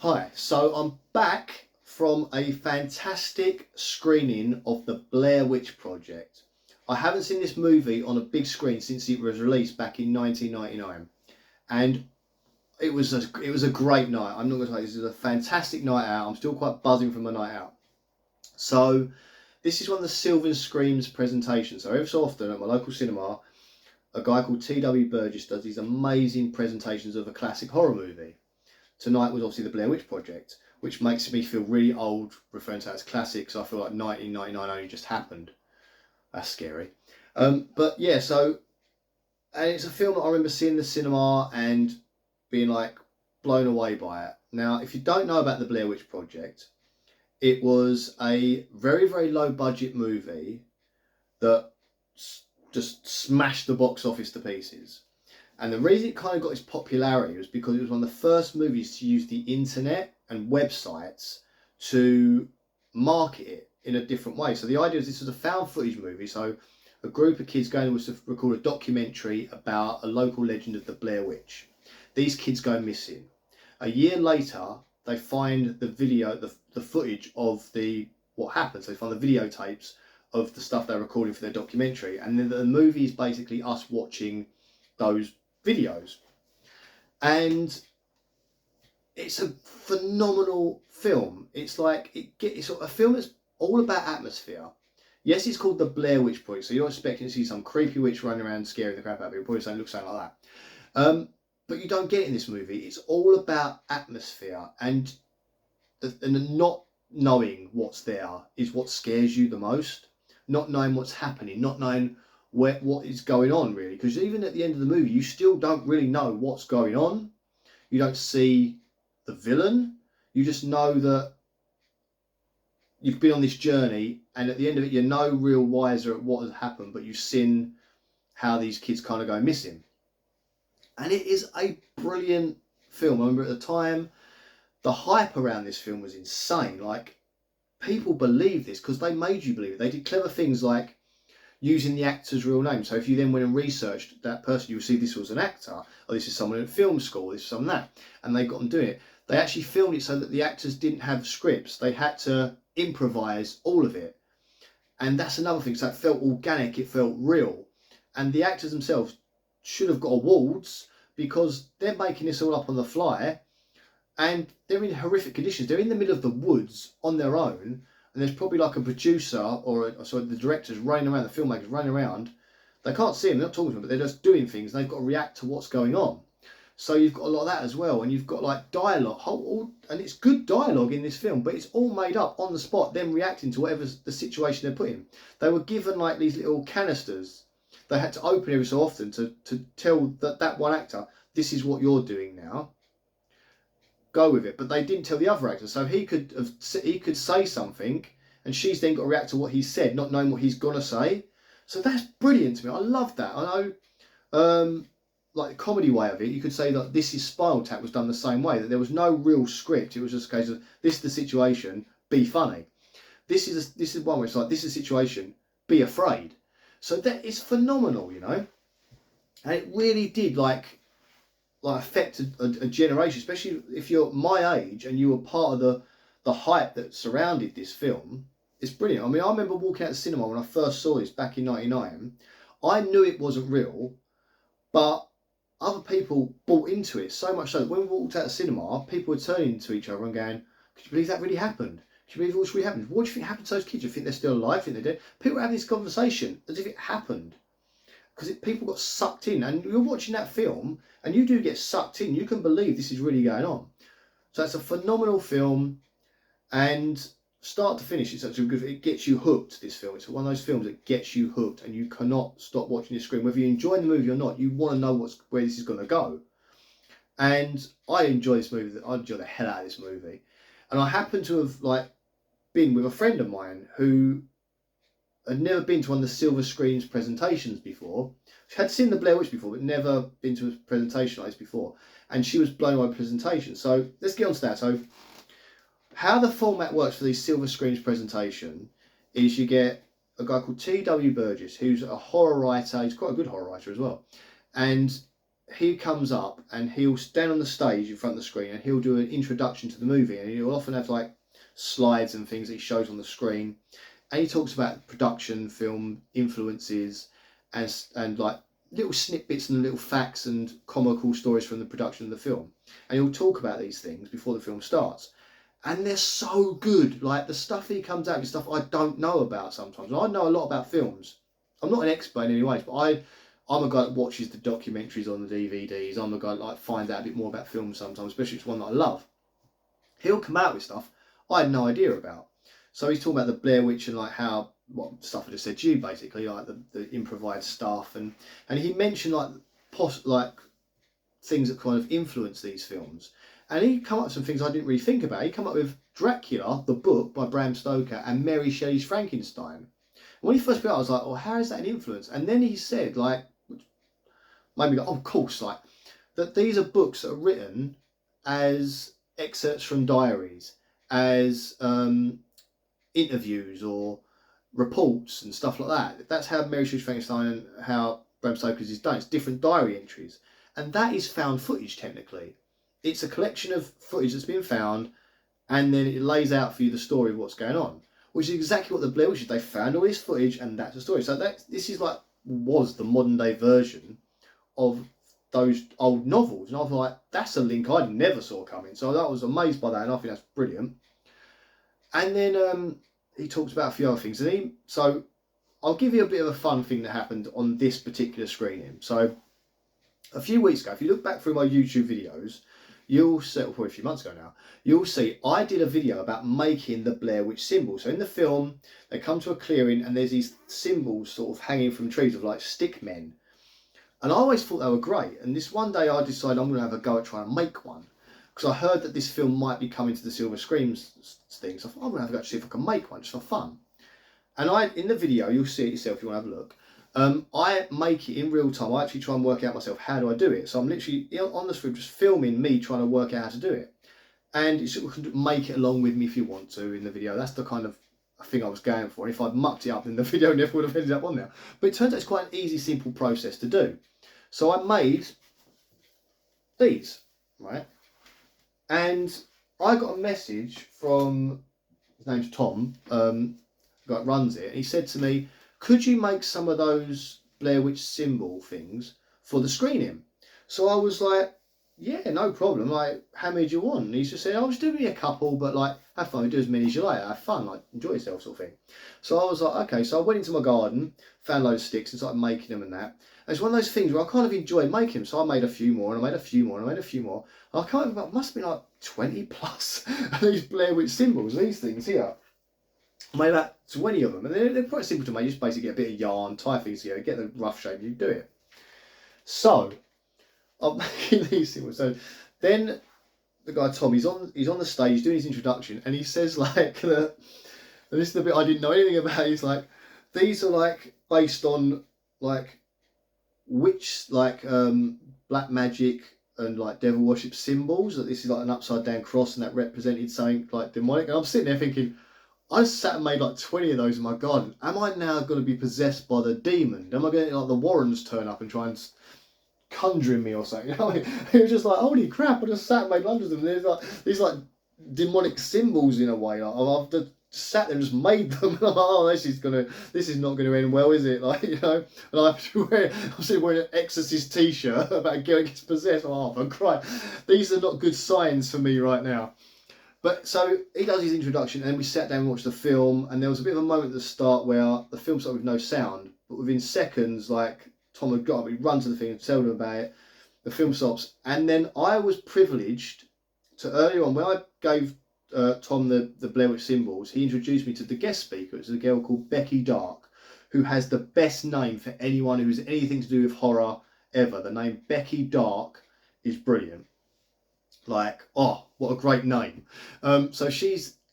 Hi, so I'm back from a fantastic screening of the Blair Witch Project. I haven't seen this movie on a big screen since it was released back in 1999, and it was a great night. I'm not going to lie, this is a fantastic night out. I'm still quite buzzing from a night out. So this is one of the Silver Screams presentations. So every so often at my local cinema, a guy called T.W. Burgess does these amazing presentations of a classic horror movie. Tonight was obviously the Blair Witch Project, which makes me feel really old referring to that as classic, because I feel like 1999 only just happened. That's scary. But yeah, so, and it's a film that I remember seeing in the cinema and being like blown away by it. Now, if you don't know about the Blair Witch Project, it was a very, very low budget movie that just smashed the box office to pieces. And the reason it kind of got its popularity was because it was one of the first movies to use the internet and websites to market it in a different way. So the idea is this was a found footage movie. So a group of kids going to record a documentary about a local legend of the Blair Witch. These kids go missing. A year later, they find the video, the footage of what happens. They find the videotapes of the stuff they're recording for their documentary. And then the movie is basically us watching those videos, and it's a phenomenal film. It's like it's a film that's all about atmosphere. Yes, it's called the Blair Witch Project, so you're expecting to see some creepy witch running around scaring the crap out of you. Probably something looks something like that. But you don't get it in this movie. It's all about atmosphere, and not knowing what's there is what scares you the most. Not knowing what's happening, not knowing what is going on, really, because even at the end of the movie you still don't really know what's going on. You don't see the villain, you just know that you've been on this journey, and at the end of it you're no real wiser at what has happened, but you've seen how these kids kind of go missing. And it is a brilliant film. I remember at the time the hype around this film was insane. Like, people believed this because they made you believe it. They did clever things like using the actor's real name. So if you then went and researched that person, you would see this was an actor, or this is someone at film school, this is someone that, and they got them doing it. They actually filmed it so that the actors didn't have scripts. They had to improvise all of it. And that's another thing. So it felt organic, it felt real. And the actors themselves should have got awards because they're making this all up on the fly, and they're in horrific conditions. They're in the middle of the woods on their own, and there's probably like a producer the directors running around, the filmmakers running around. They can't see them, they're not talking to them, but they're just doing things, and they've got to react to what's going on. So you've got a lot of that as well, and you've got like dialogue, and it's good dialogue in this film, but it's all made up on the spot, them reacting to whatever the situation they're put in. They were given like these little canisters they had to open every so often to tell that one actor, this is what you're doing now, go with it. But they didn't tell the other actor, so he could say something and she's then got to react to what he said, not knowing what he's gonna say. So that's brilliant to me. I love that. I know like the comedy way of it, you could say that This Is Spinal Tap was done the same way, that there was no real script. It was just a case of, this is the situation, be funny. This is one where it's like, this is the situation, be afraid. So that is phenomenal, you know. And it really did like affect a generation, especially if you're my age and you were part of the hype that surrounded this film. It's brilliant. I mean, I remember walking out the cinema when I first saw this back in '99. I knew it wasn't real, but other people bought into it so much so that when we walked out the cinema, people were turning to each other and going, "Could you believe that really happened? Could you believe what's really happened? What do you think happened to those kids? Do you think they're still alive? Do you think they're dead?" People were having this conversation as if it happened, because people got sucked in. And you're watching that film and you do get sucked in. You can believe this is really going on. So it's a phenomenal film, and start to finish, it's actually good. It gets you hooked, this film. It's one of those films that gets you hooked, and you cannot stop watching the screen. Whether you enjoy the movie or not, you want to know where this is going to go. And I enjoy this movie. I enjoy the hell out of this movie. And I happen to have been with a friend of mine who had never been to one of the Silver Screens presentations before. She had seen the Blair Witch before, but never been to a presentation like this before. And she was blown away by the presentation. So let's get on to that. So how the format works for these Silver Screens presentation is you get a guy called T.W. Burgess, who's a horror writer. He's quite a good horror writer as well. And he comes up and he'll stand on the stage in front of the screen and he'll do an introduction to the movie, and he'll often have like slides and things that he shows on the screen, and he talks about production, film influences, and like little snippets and little facts and comical stories from the production of the film, and he'll talk about these things before the film starts. And they're so good. Like the stuff he comes out with, stuff I don't know about sometimes. And I know a lot about films. I'm not an expert in any ways, but I'm a guy that watches the documentaries on the DVDs. I'm a guy that like finds out a bit more about films sometimes, especially if it's one that I love. He'll come out with stuff I had no idea about. So he's talking about the Blair Witch and like how, what stuff I just said to you basically, like the improvised stuff, and he mentioned like things that kind of influence these films. And he come up with some things I didn't really think about. He come up with Dracula, the book by Bram Stoker, and Mary Shelley's Frankenstein. And when he first put it out, I was like, oh, how is that an influence? And then he said, like, made me go, oh, of course, like, that these are books that are written as excerpts from diaries, as interviews or reports and stuff like that. That's how Mary Shelley's Frankenstein and how Bram Stoker's is done. It's different diary entries. And that is found footage, technically. It's a collection of footage that's been found, and then it lays out for you the story of what's going on, which is exactly what the Blair Witch did. They found all this footage, and that's the story. So this is like, was the modern day version of those old novels. And I was like, that's a link I never saw coming. So I was amazed by that, and I think that's brilliant. And then he talks about a few other things. So I'll give you a bit of a fun thing that happened on this particular screening. So a few weeks ago, if you look back through my YouTube videos, you'll see, probably a few months ago now, you'll see I did a video about making the Blair Witch symbol. So in the film, they come to a clearing and there's these symbols sort of hanging from trees of like stick men. And I always thought they were great. And this one day I decided I'm going to have a go at trying to make one, because I heard that this film might be coming to the Silver Screens thing. So I thought I'm going to have a go to see if I can make one just for fun. And in the video, you'll see it yourself if you want to have a look. I make it in real time. I actually try and work out myself, how do I do it? So I'm literally on the screen just filming me trying to work out how to do it. And you can make it along with me if you want to in the video. That's the kind of thing I was going for. And if I'd mucked it up, then the video never would have ended up on there. But it turns out it's quite an easy, simple process to do. So I made these, right? And I got a message from, his name's Tom, the guy that runs it. And he said to me, could you make some of those Blair Witch symbol things for the screening? So I was like, yeah, no problem. Like, how many do you want? And he just said, oh, just do me a couple, but like, have fun, do as many as you like, have fun, like, enjoy yourself sort of thing. So I was like, okay, so I went into my garden, found loads of sticks and started making them and that. And it's one of those things where I kind of enjoyed making them. So I made a few more, and I made a few more, and I made a few more. And I can't remember, it must have been like 20 plus of these Blair Witch symbols, these things here. I made about 20 of them, and they're quite simple to make. You just basically get a bit of yarn, tie things together, get the rough shape, and you do it. So I'm making these symbols. So then the guy Tom, he's on the stage doing his introduction, and he says like and this is the bit I didn't know anything about. He's like, these are like based on like witch, like black magic and like devil worship symbols. That this is like an upside down cross, and that represented something like demonic. And I'm sitting there thinking, I sat and made like 20 of those in my garden. Am I now going to be possessed by the demon? Am I going to like the Warrens turn up and try and conjuring me or something? You know, it was just like, holy crap! I just sat and made hundreds of them. There's like these like demonic symbols in a way. Like, I've just sat there and just made them. And I'm like, oh, this is not going to end well, is it? Like, you know, and I'm sitting wearing an Exorcist t-shirt about a girl who gets possessed. Oh, I'm crying. These are not good signs for me right now. But so he does his introduction, and then we sat down and watched the film, and there was a bit of a moment at the start where the film started with no sound, but within seconds, like Tom had got up, he'd run to the thing and tell them about it. The film stops, and then I was privileged to earlier on when I gave Tom the Blair Witch symbols, he introduced me to the guest speaker. It's a girl called Becky Dark, who has the best name for anyone who has anything to do with horror ever. The name Becky Dark is brilliant. Like, oh, what a great name. So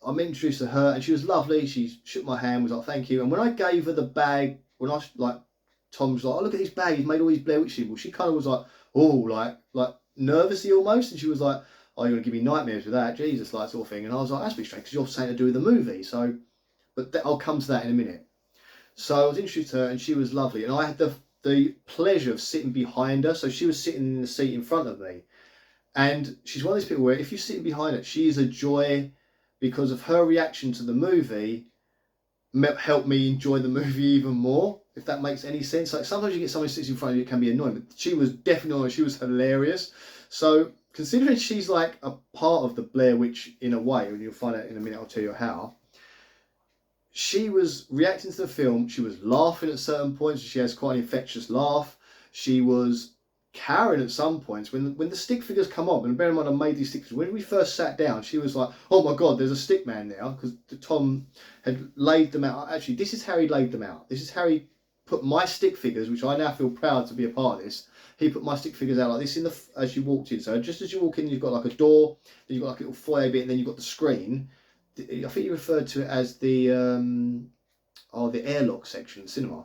I'm introduced to her, and she was lovely. She shook my hand, was like, thank you. And when I gave her the bag, Tom's like, oh, look at this bag, he's made all these Blair Witch symbols. She kind of was like, oh, like nervously almost. And she was like, oh, you're going to give me nightmares with that, Jesus, like sort of thing. And I was like, that's a bit strange, because you're saying to do with the movie. So, but I'll come to that in a minute. So I was introduced to her, and she was lovely. And I had the pleasure of sitting behind her. So she was sitting in the seat in front of me. And she's one of these people where if you're sitting behind her, she is a joy because of her reaction to the movie helped me enjoy the movie even more, if that makes any sense. Like sometimes you get someone who sits in front of you, it can be annoying, but she was definitely, she was hilarious. So considering she's like a part of the Blair Witch in a way, and you'll find out in a minute, I'll tell you how, she was reacting to the film, she was laughing at certain points, she has quite an infectious laugh, she was carrying at some points when the stick figures come up, and bear in mind I made these stick figures, when we first sat down she was like, oh my god, there's a stick man now, because Tom had laid them out. Actually, this is how he laid them out. This is how he put my stick figures, which I now feel proud to be a part of this. He put my stick figures out like this in the as you walked in. So just as you walk in, you've got like a door, then you've got like a little foyer bit, and then you've got the screen. I think you referred to it as the airlock section, the cinema.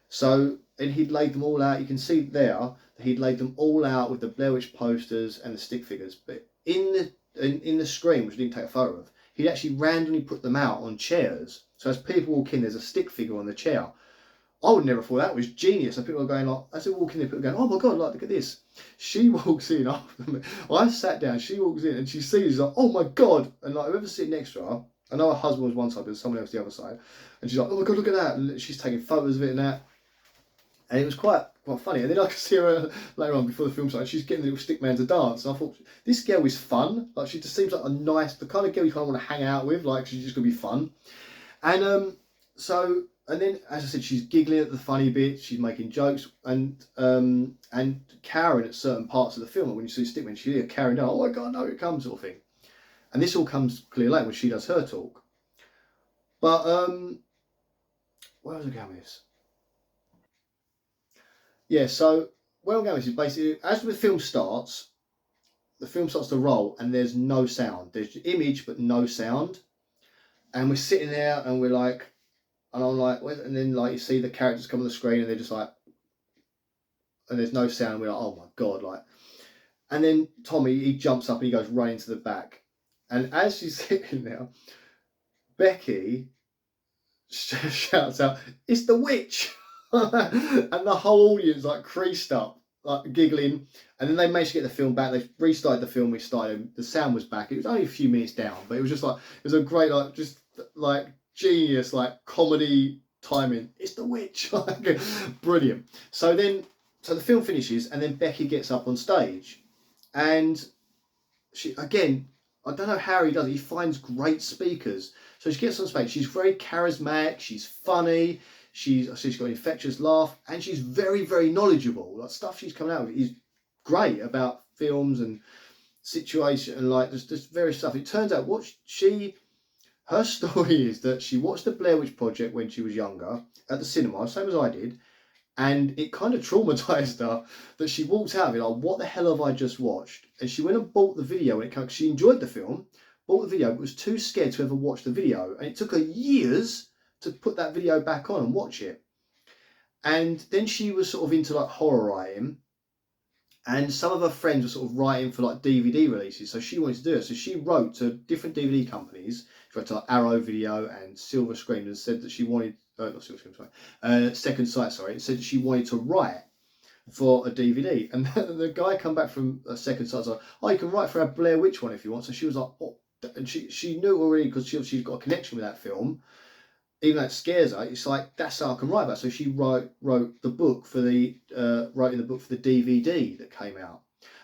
So, and he'd laid them all out. You can see there that he'd laid them all out with the Blair Witch posters and the stick figures. But in the screen, which I didn't take a photo of, he'd actually randomly put them out on chairs. So as people walk in, there's a stick figure on the chair. I would never thought that was genius. And people are going like, as they walk in, people are going, oh my god, like look at this. She walks in after me. I sat down. She walks in and she sees like, oh my god, and like whoever's sitting next to her. I know her husband was one side, but someone else the other side. And she's like, oh my god, look at that. And she's taking photos of it and that. And it was quite funny. And then I could see her later on before the film started, she's getting the little stick man to dance. And I thought, this girl is fun. Like she just seems like a nice, the kind of girl you kind of want to hang out with. Like she's just going to be fun. And and then, as I said, she's giggling at the funny bits. She's making jokes. And Karen at certain parts of the film, when you see Stickman, she's carrying on, oh my god, no, it comes, sort of thing. And this all comes clear later when she does her talk. But where was I going with this? Yeah, so where I'm going with this is basically, as the film starts to roll and there's no sound. There's image but no sound. And we're sitting there and we're like, and I'm like, and then like you see the characters come on the screen and they're just like, and there's no sound. And we're like, oh my god, like. And then Tommy, he jumps up and he goes running to the back. And as she's sitting there, Becky shouts out, "It's the witch!" And the whole audience like creased up, like giggling. And then they managed to get the film back. They restarted the film we started. The sound was back. It was only a few minutes down, but it was just like, it was a great, like, just like genius, like comedy timing. It's the witch, like brilliant. So the film finishes, and then Becky gets up on stage, and she again, I don't know how he does it. He finds great speakers. So she gets on stage. She's very charismatic. She's funny. She's got an infectious laugh, and she's very, very knowledgeable. Like stuff she's coming out with is great about films and situation and like just various stuff. It turns out her story is that she watched the Blair Witch Project when she was younger at the cinema, same as I did, and it kind of traumatized her that she walked out of it like, what the hell have I just watched? And she went and bought the video when it came. She enjoyed the film, bought the video, but was too scared to ever watch the video, and it took her years to put that video back on and watch it. And then she was sort of into like horror writing, and some of her friends were sort of writing for like DVD releases, so she wanted to do it. So she wrote to different DVD companies. She wrote to like Arrow Video and Silver Screen, and said that she wanted, not Silver Screen, sorry, Second Sight, sorry, and said that she wanted to write for a DVD. And the guy come back from Second Sight, like, oh, you can write for a Blair Witch one if you want. So she was like, oh, and she knew already, because she's got a connection with that film. Even though it scares her, it's like, that's how I can write about it. So she wrote the book for the writing the book for the DVD that came out,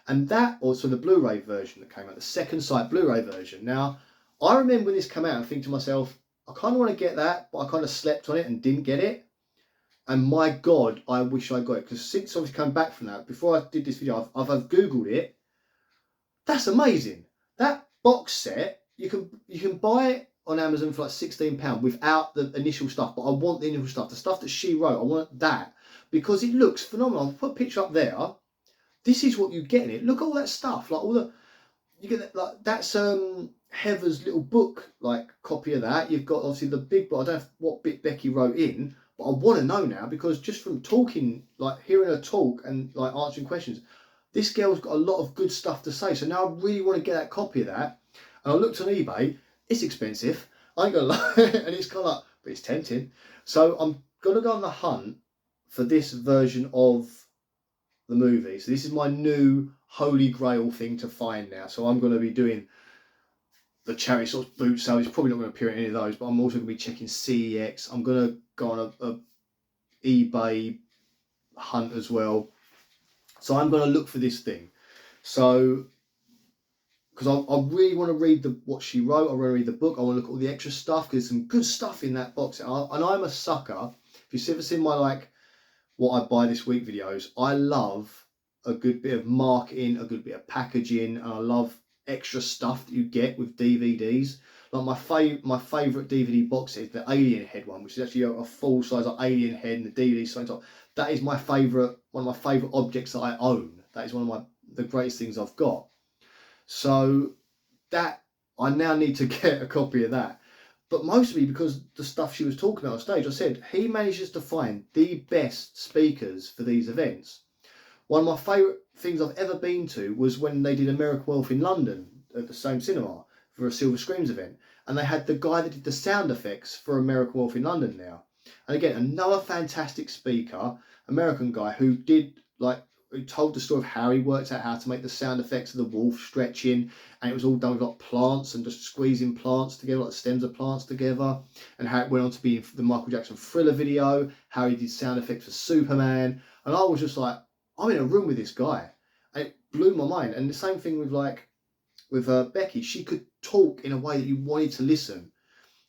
and that also the Blu-ray version that came out, the Second Sight Blu-ray version. Now, I remember when this came out and thinking to myself, I kind of want to get that, but I kind of slept on it and didn't get it. And my God, I wish I got it, because since I've come back from that, before I did this video, I've Googled it. That's amazing. That box set, you can buy it on Amazon for like £16 without the initial stuff, but I want the initial stuff, the stuff that she wrote. I want that because it looks phenomenal. I'll put a picture up there. This is what you get in it. Look at all that stuff, like all the, you get that, like that's Heather's little book, like copy of that. You've got obviously the big book. I don't know what bit Becky wrote in, but I want to know now, because just from talking, like hearing her talk and like answering questions, this girl's got a lot of good stuff to say. So now I really want to get that copy of that. And I looked on eBay. It's expensive, I ain't gonna lie, and it's kind of like, but it's tempting. So I'm gonna go on the hunt for this version of the movie. So this is my new holy grail thing to find now. So I'm going to be doing the charity sort of boot sale. It's probably not going to appear in any of those, but I'm also going to be checking CEX. I'm going to go on a eBay hunt as well. So I'm going to look for this thing. So, because I really want to read what she wrote. I want to read the book. I want to look at all the extra stuff because there's some good stuff in that box. And I'm a sucker. If you've ever seen my what I buy this week videos, I love a good bit of marketing, a good bit of packaging, and I love extra stuff that you get with DVDs. Like my favourite DVD box set is the Alien Head one, which is actually a full size Alien Head and the DVD so on top. That is my favourite, one of my favourite objects that I own. That is one of the greatest things I've got. So that I now need to get a copy of that. But mostly because the stuff she was talking about on stage, I said, he manages to find the best speakers for these events. One of my favourite things I've ever been to was when they did American Wealth in London at the same cinema for a Silver Screams event. And they had the guy that did the sound effects for American Wealth in London now. And again, another fantastic speaker, American guy who told the story of how he worked out how to make the sound effects of the wolf stretching, and it was all done with plants and just squeezing plants together, like stems of plants together, and how it went on to be the Michael Jackson Thriller video, how he did sound effects for Superman. And I was just like, I'm in a room with this guy, and it blew my mind. And the same thing with Becky. She could talk in a way that you wanted to listen.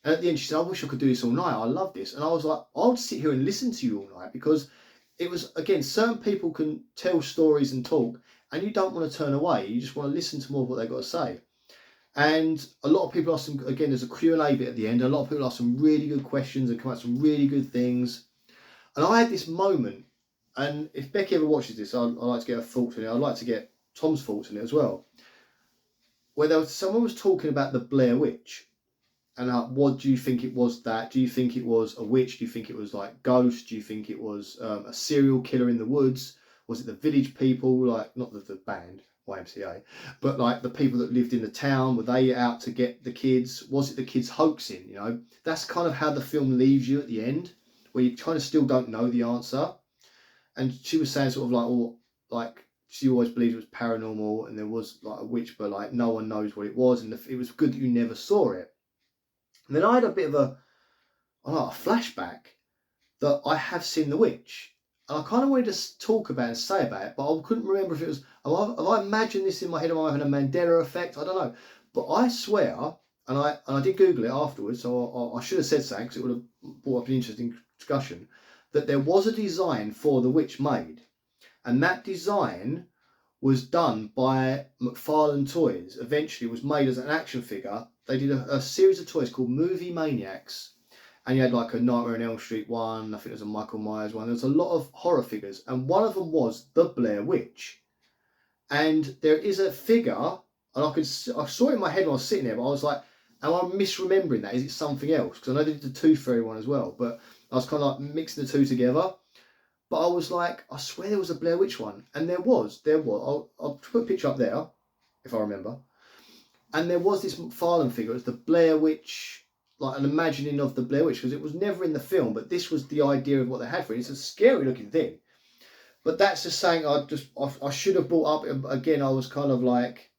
And at the end she said, I wish I could do this all night, I love this. And I was like, I'll sit here and listen to you all night, because it was, again, certain people can tell stories and talk and you don't want to turn away. You just want to listen to more of what they've got to say. And a lot of people ask some, again, there's a Q&A bit at the end. A lot of people ask some really good questions and come out with some really good things. And I had this moment, and if Becky ever watches this, I'd like to get her thoughts on it. I'd like to get Tom's thoughts on it as well. Where someone was talking about the Blair Witch. And what do you think it was that? Do you think it was a witch? Do you think it was like ghosts? Do you think it was a serial killer in the woods? Was it the village people, like not the band, YMCA, but like the people that lived in the town? Were they out to get the kids? Was it the kids hoaxing? You know, that's kind of how the film leaves you at the end, where you kind of still don't know the answer. And she was saying sort of like, oh, like she always believed it was paranormal and there was like a witch, but like no one knows what it was, and it was good that you never saw it. And then I had a bit of a flashback that I have seen The Witch. And I kind of wanted to talk about and say about it, but I couldn't remember if it was, have I imagined this in my head, am I having a Mandela effect? I don't know. But I swear, and I did Google it afterwards, so I should have said something because it would have brought up an interesting discussion, that there was a design for The Witch made. And that design was done by McFarlane Toys. Eventually it was made as an action figure. They did a series of toys called Movie Maniacs, and you had like a Nightmare on Elm Street one, I think there was a Michael Myers one. There was a lot of horror figures, and one of them was the Blair Witch. And there is a figure, and I saw it in my head when I was sitting there, but I was like, am I misremembering that? Is it something else? Because I know they did the Tooth Fairy one as well, but I was kind of like mixing the two together. But I was like, I swear there was a Blair Witch one, and there was. I'll put a picture up there, if I remember. And there was this McFarlane figure, it was the Blair Witch, like an imagining of the Blair Witch, because it was never in the film, but this was the idea of what they had for it. It's a scary looking thing. But that's just saying, I should have brought up, again, I was kind of like,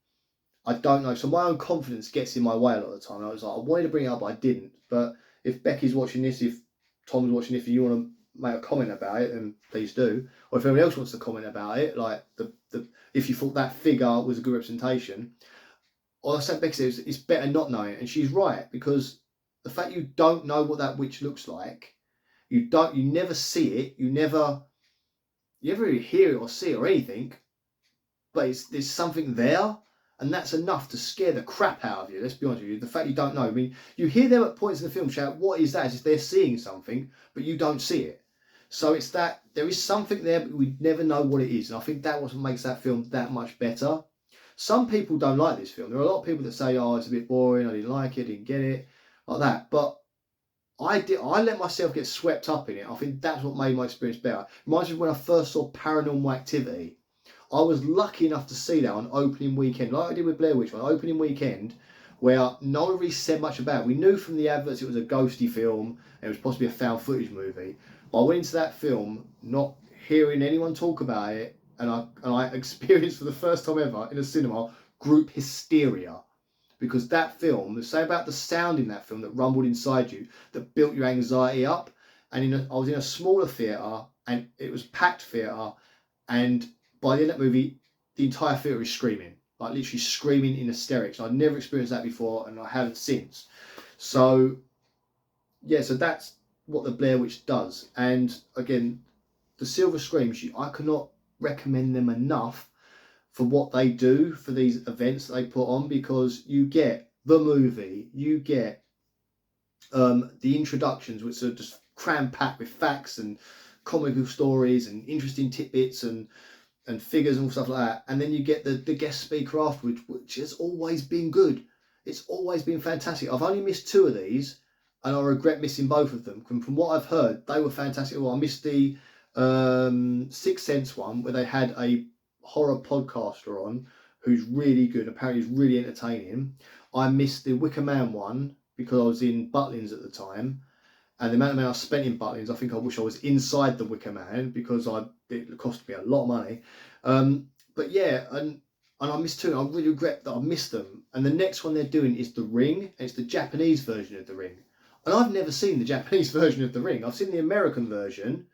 I don't know. So my own confidence gets in my way a lot of the time. And I was like, I wanted to bring it up, but I didn't. But if Becky's watching this, if Tom's watching, if you want to make a comment about it, then please do. Or if anyone else wants to comment about it, like if you thought that figure was a good representation. Or I said, Becky says it's better not knowing, and she's right, because the fact you don't know what that witch looks like, you never see it, you never really hear it or see it or anything, but there's something there, and that's enough to scare the crap out of you. Let's be honest with you. The fact you don't know, I mean, you hear them at points in the film shout, "What is that?" as if they're seeing something, but you don't see it. So it's that there is something there, but we never know what it is, and I think that was what makes that film that much better. Some people don't like this film. There are a lot of people that say, oh, it's a bit boring, I didn't like it, didn't get it, like that. But I let myself get swept up in it. I think that's what made my experience better. It reminds me of when I first saw Paranormal Activity. I was lucky enough to see that on opening weekend, like I did with Blair Witch, on opening weekend, where no one really said much about it. We knew from the adverts it was a ghosty film, and it was possibly a found footage movie. But I went into that film not hearing anyone talk about it, and I experienced for the first time ever in a cinema group hysteria. Because that film, say about the sound in that film that rumbled inside you, that built your anxiety up. And I was in a smaller theatre, and it was packed theatre, and by the end of that movie, the entire theatre is screaming, like literally screaming in hysterics. I'd never experienced that before, and I haven't since. So yeah, so that's what the Blair Witch does. And again, the Silver Screams, I cannot recommend them enough for what they do for these events that they put on, because you get the movie, you get the introductions, which are just cram packed with facts and comical stories and interesting tidbits and figures and stuff like that, and then you get the guest speaker afterwards, which has always been good. It's always been fantastic. I've only missed 2 of these, and I regret missing both of them. From what I've heard, they were fantastic. Well, I missed the Sixth Sense one, where they had a horror podcaster on who's really good. Apparently he's really entertaining. I missed the Wicker Man one because I was in Butlins at the time, and the amount of money I spent in Butlins, I think I wish I was inside the Wicker Man, because it cost me a lot of money. But yeah, and I missed 2. I really regret that I missed them. And the next one they're doing is The Ring, and it's the Japanese version of The Ring. And I've never seen the Japanese version of The Ring. I've seen the American version,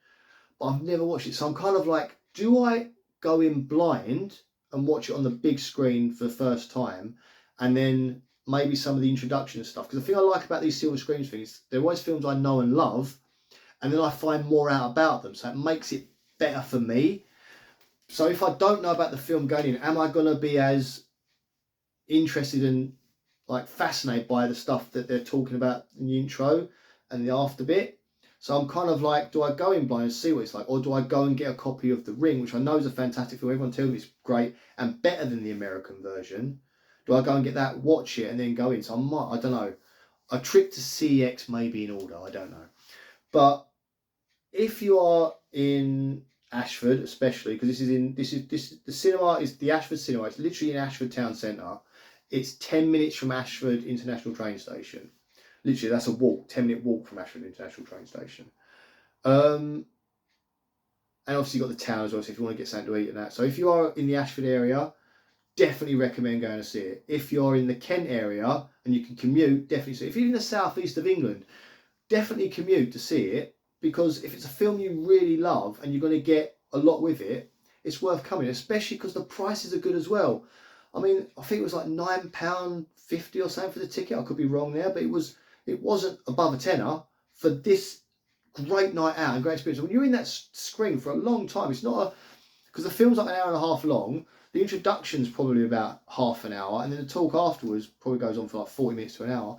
but I've never watched it. So I'm kind of like, do I go in blind and watch it on the big screen for the first time, and then maybe some of the introduction and stuff? Because the thing I like about these Silver Screams things, they're always films I know and love, and then I find more out about them, so it makes it better for me. So if I don't know about the film going in, am I going to be as interested and like fascinated by the stuff that they're talking about in the intro and the after bit? So I'm kind of like, do I go in blind and see what it's like, or do I go and get a copy of The Ring, which I know is a fantastic film, everyone tells me it's great and better than the American version? Do I go and get that, watch it, and then go in? So I don't know. A trip to CEX may be in order, I don't know. But if you are in Ashford, especially, because the cinema is the Ashford Cinema. It's literally in Ashford Town Centre. It's 10 minutes from Ashford International Train Station. Literally, that's a walk, 10-minute walk from Ashford International Train Station. And obviously you've got the town as well, so if you want to get something to eat and that. So if you are in the Ashford area, definitely recommend going to see it. If you're in the Kent area and you can commute, definitely see it. If you're in the southeast of England, definitely commute to see it, because if it's a film you really love and you're going to get a lot with it, it's worth coming, especially because the prices are good as well. I mean, I think it was like £9.50 or something for the ticket. I could be wrong there, but it wasn't above a tenner for this great night out and great experience. When you're in that screen for a long time, it's not because the film's like an hour and a half long. The introduction's probably about half an hour, and then the talk afterwards probably goes on for like 40 minutes to an hour.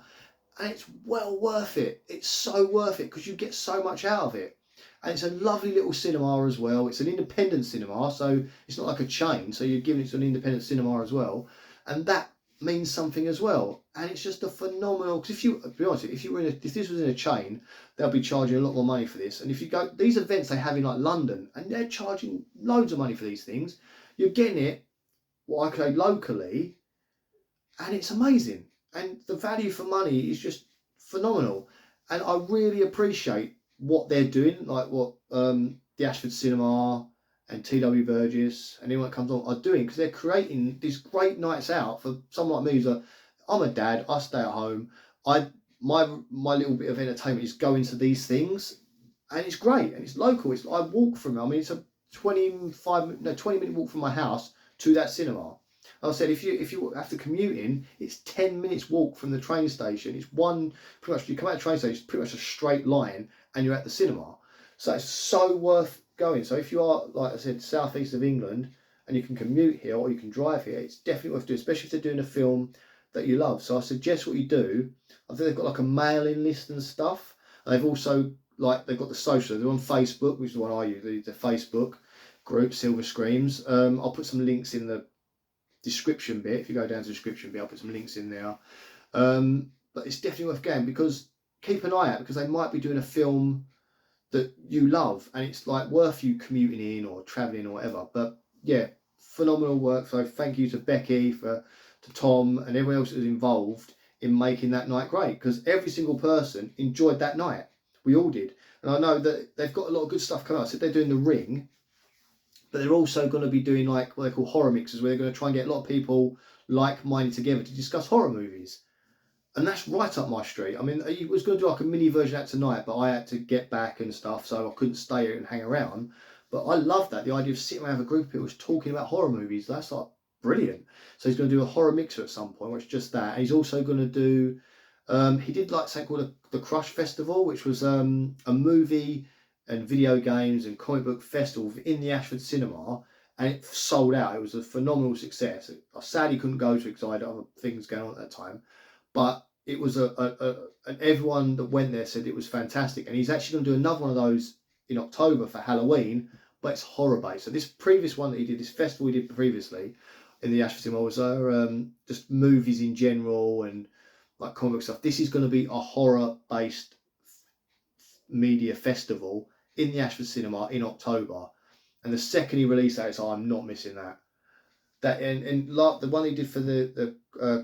And it's well worth it. It's so worth it because you get so much out of it. And it's a lovely little cinema as well. It's an independent cinema, so it's not like a chain. So you're giving it to an independent cinema as well. And that means something as well. And it's just a phenomenal, because to be honest, if this was in a chain, they'll be charging a lot more money for this. And if you go, these events they have in like London, and they're charging loads of money for these things, you're getting it, what I could say, locally, and it's amazing. And the value for money is just phenomenal. And I really appreciate what they're doing, like what the Ashford Cinema and TW Burgess and anyone that comes on are doing, because they're creating these great nights out for someone like me I'm a dad, I stay at home. My little bit of entertainment is going to these things, and it's great, and it's local. I walk from it. I mean, it's a 20-minute walk from my house to that cinema. Like I said, if you have to commute in, it's 10 minutes walk from the train station. It's pretty much, you come out of the train station, it's pretty much a straight line, and you're at the cinema. So it's so worth going. So if you are, like I said, southeast of England, and you can commute here or you can drive here, it's definitely worth doing, especially if they're doing a film that you love. So I suggest what you do. I think they've got like a mailing list and stuff. And they've also, they've got the social. They're on Facebook, which is the one I use, the Facebook group, Silver Screams. I'll put some links in the description bit. If you go down to the description bit, I'll put some links in there. But it's definitely worth going, because keep an eye out, because they might be doing a film that you love, and it's like worth you commuting in or travelling or whatever. But yeah, phenomenal work. So thank you to Becky, to Tom, and everyone else that was involved in making that night great, because every single person enjoyed that night. We all did. And I know that they've got a lot of good stuff coming out. So they're doing The Ring, but they're also going to be doing like what they call horror mixes, where they're going to try and get a lot of people like-minded together to discuss horror movies. And that's right up my street. I mean, he was going to do like a mini version of that tonight, but I had to get back and stuff, so I couldn't stay here and hang around. But I love that, the idea of sitting around with a group of people talking about horror movies. That's like brilliant. So he's going to do a horror mixer at some point, where it's just that. And he's also going to do, he did like something called the Crush Festival, which was a movie and video games and comic book festival in the Ashford cinema. And it sold out. It was a phenomenal success. I sadly couldn't go to it because I had other things going on at that time. But it was and everyone that went there said it was fantastic. And he's actually going to do another one of those in October for Halloween, but it's horror based. So this previous one that he did, this festival he did previously in the Ashford Cinema, was just movies in general and like comic book stuff. This is going to be a horror based media festival in the Ashford Cinema in October. And the second he released that, so I'm not missing that. And like the one he did for the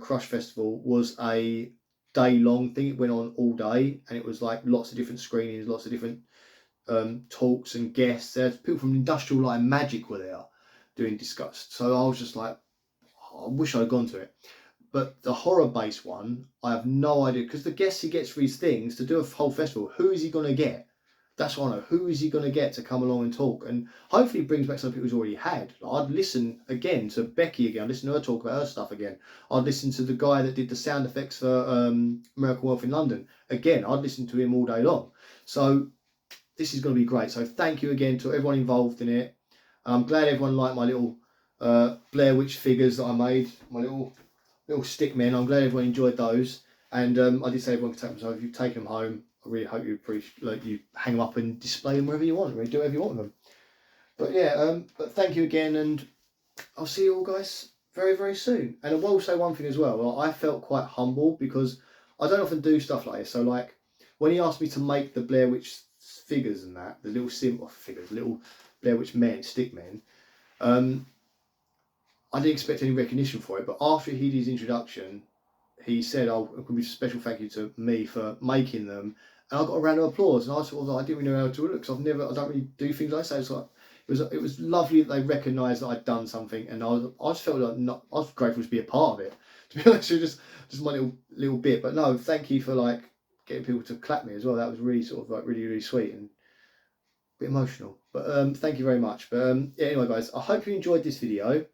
Crush Festival was a day-long thing. It went on all day, and it was like lots of different screenings, lots of different talks and guests. There's people from Industrial Light and Magic were there doing discuss. So I was just like, oh, I wish I'd gone to it. But the horror-based one, I have no idea, because the guests he gets for his things to do a whole festival, who is he going to get? That's what I know. Who is he going to get to come along and talk? And hopefully he brings back some people he's already had. Like, I'd listen again to Becky again. I'd listen to her talk about her stuff again. I'd listen to the guy that did the sound effects for American Wealth in London. Again, I'd listen to him all day long. So this is going to be great. So thank you again to everyone involved in it. I'm glad everyone liked my little Blair Witch figures that I made. My little stick men. I'm glad everyone enjoyed those. And I did say everyone could take them. So if you take them home, I really hope you appreciate, like, you hang them up and display them wherever you want, really do whatever you want with them. But yeah, but thank you again, and I'll see you all guys very, very soon. And I will say one thing as well. I felt quite humble because I don't often do stuff like this. So like when he asked me to make the Blair Witch figures and that, the little figures, little Blair Witch men, stick men, I didn't expect any recognition for it. But after he did his introduction, he said, "Oh, it could be a special thank you to me for making them." And I got a round of applause, and I sort of like, I didn't really know how to look because I don't really do things like that. So it was lovely that they recognised that I'd done something, and I just felt like I was grateful to be a part of it. To be honest, just my little bit. But no, thank you for like getting people to clap me as well. That was really sort of like really, really sweet and a bit emotional. But thank you very much. But yeah, anyway, guys, I hope you enjoyed this video.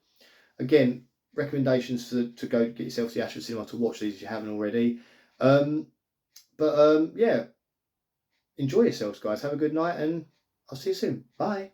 Again, recommendations to go get yourself to the Ashford Cinema to watch these if you haven't already. Yeah, enjoy yourselves, guys. Have a good night, and I'll see you soon. Bye.